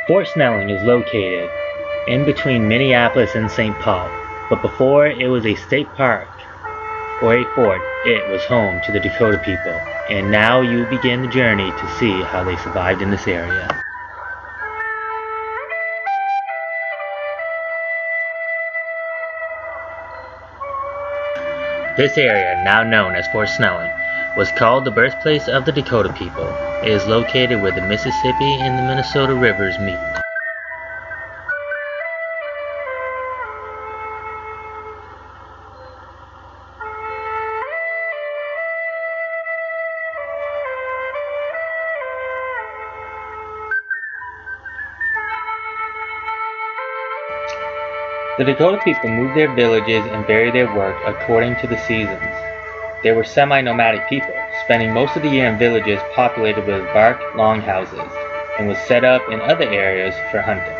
Fort Snelling is located in between Minneapolis and St. Paul, but before it was a state park or a fort, it was home to the Dakota people, and now you begin the journey to see how they survived in this area. This area, now known as Fort Snelling, was called the birthplace of the Dakota people. It is located where the Mississippi and the Minnesota rivers meet. The Dakota people moved their villages and varied their work according to the seasons. They were semi-nomadic people, spending most of the year in villages populated with bark longhouses, and was set up in other areas for hunting.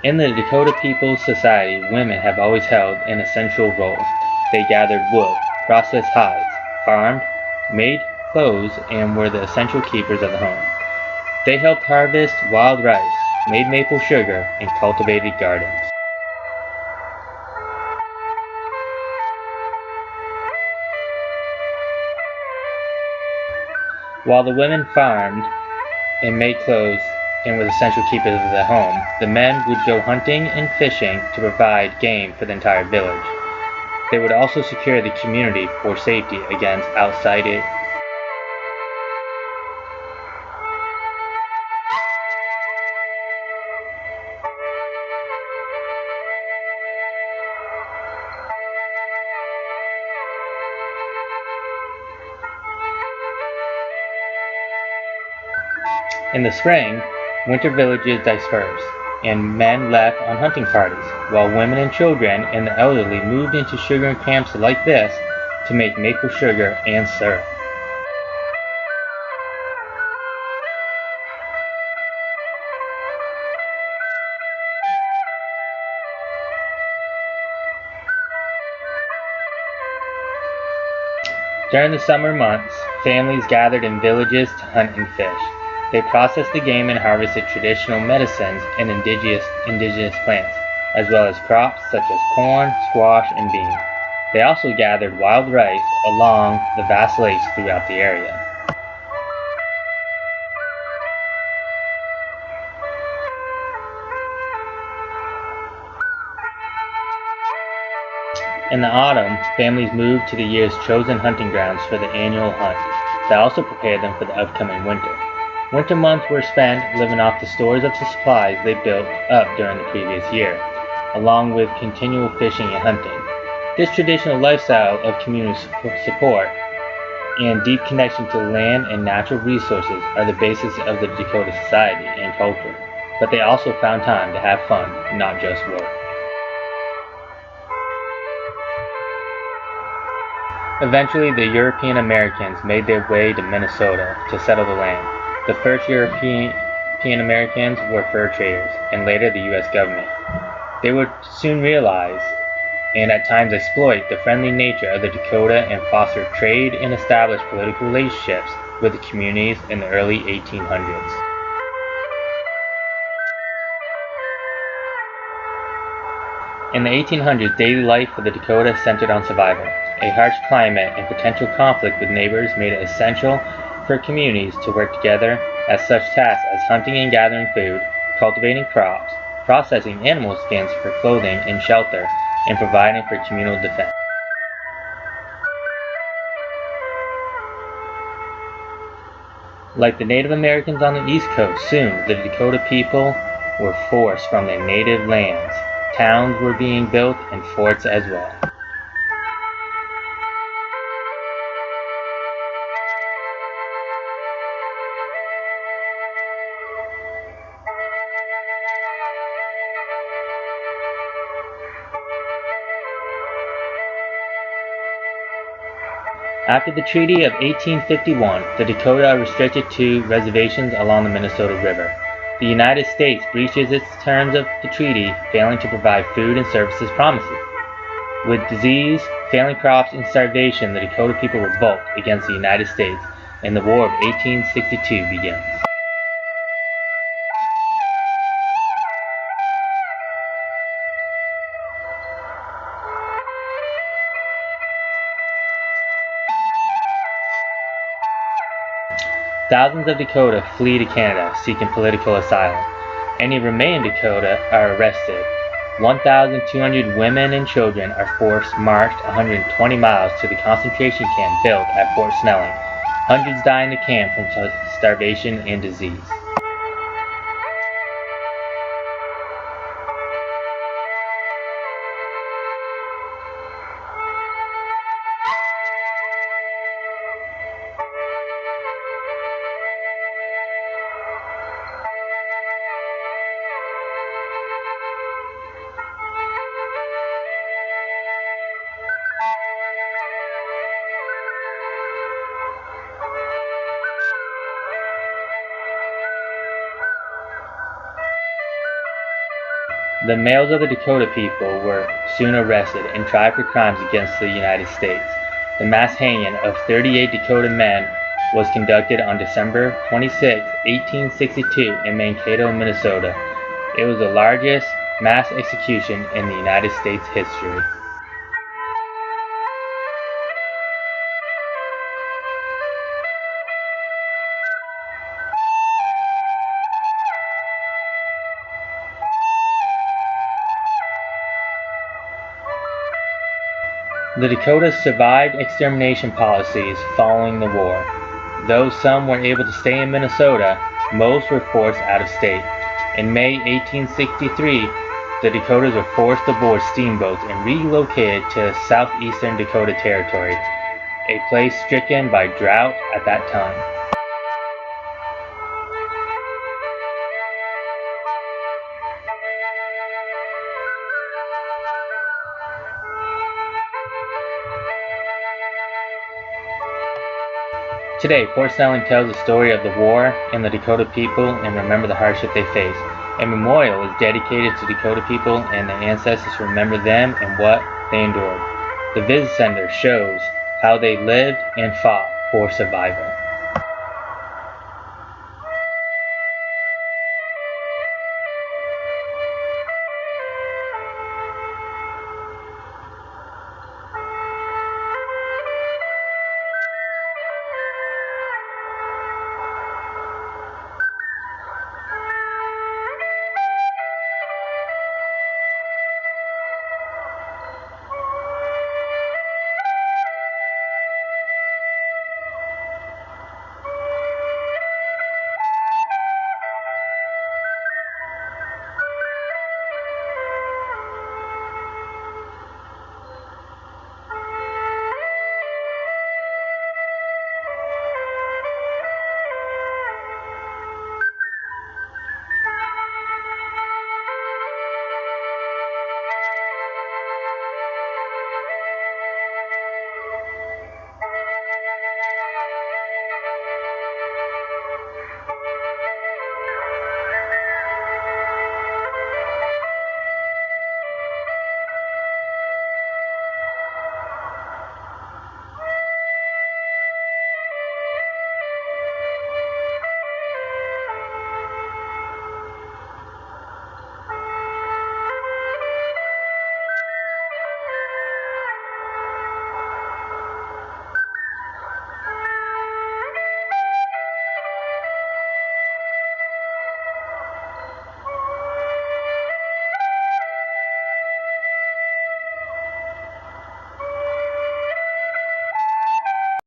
In the Dakota People's Society, women have always held an essential role. They gathered wood, processed hides, farmed, made clothes, and were the essential keepers of the home. They helped harvest wild rice, made maple sugar, and cultivated gardens. While the women farmed and made clothes and were the essential keepers of the home, the men would go hunting and fishing to provide game for the entire village. They would also secure the community for safety against outside. In the spring, winter villages dispersed, and men left on hunting parties, while women and children and the elderly moved into sugar camps like this to make maple sugar and syrup. During the summer months, families gathered in villages to hunt and fish. They processed the game and harvested traditional medicines and indigenous plants, as well as crops such as corn, squash, and beans. They also gathered wild rice along the vast lakes throughout the area. In the autumn, families moved to the year's chosen hunting grounds for the annual hunt. That also prepared them for the upcoming winter. Winter months were spent living off the stores of supplies they built up during the previous year, along with continual fishing and hunting. This traditional lifestyle of community support and deep connection to land and natural resources are the basis of the Dakota society and culture, but they also found time to have fun, not just work. Eventually, the European Americans made their way to Minnesota to settle the land. The first European Americans were fur traders, and later the U.S. government. They would soon realize, and at times exploit, the friendly nature of the Dakota and foster trade and establish political relationships with the communities in the early 1800s. In the 1800s, daily life for the Dakota centered on survival. A harsh climate and potential conflict with neighbors made it essential for communities to work together at such tasks as hunting and gathering food, cultivating crops, processing animal skins for clothing and shelter, and providing for communal defense. Like the Native Americans on the East Coast, soon the Dakota people were forced from their native lands. Towns were being built and forts as well. After the Treaty of 1851, the Dakota are restricted to reservations along the Minnesota River. The United States breaches its terms of the treaty, failing to provide food and services promises. With disease, failing crops, and starvation, the Dakota people revolt against the United States, and the War of 1862 begins. Thousands of Dakota flee to Canada, seeking political asylum. Any remaining Dakota are arrested. 1,200 women and children are marched 120 miles to the concentration camp built at Fort Snelling. Hundreds die in the camp from starvation and disease. The males of the Dakota people were soon arrested and tried for crimes against the United States. The mass hanging of 38 Dakota men was conducted on December 26, 1862 in Mankato, Minnesota. It was the largest mass execution in the United States history. The Dakotas survived extermination policies following the war. Though some were able to stay in Minnesota, most were forced out of state. In May 1863, the Dakotas were forced to board steamboats and relocated to southeastern Dakota Territory, a place stricken by drought at that time. Today, Fort Snelling tells the story of the war and the Dakota people and remember the hardship they faced. A memorial is dedicated to Dakota people and their ancestors to remember them and what they endured. The visit center shows how they lived and fought for survival.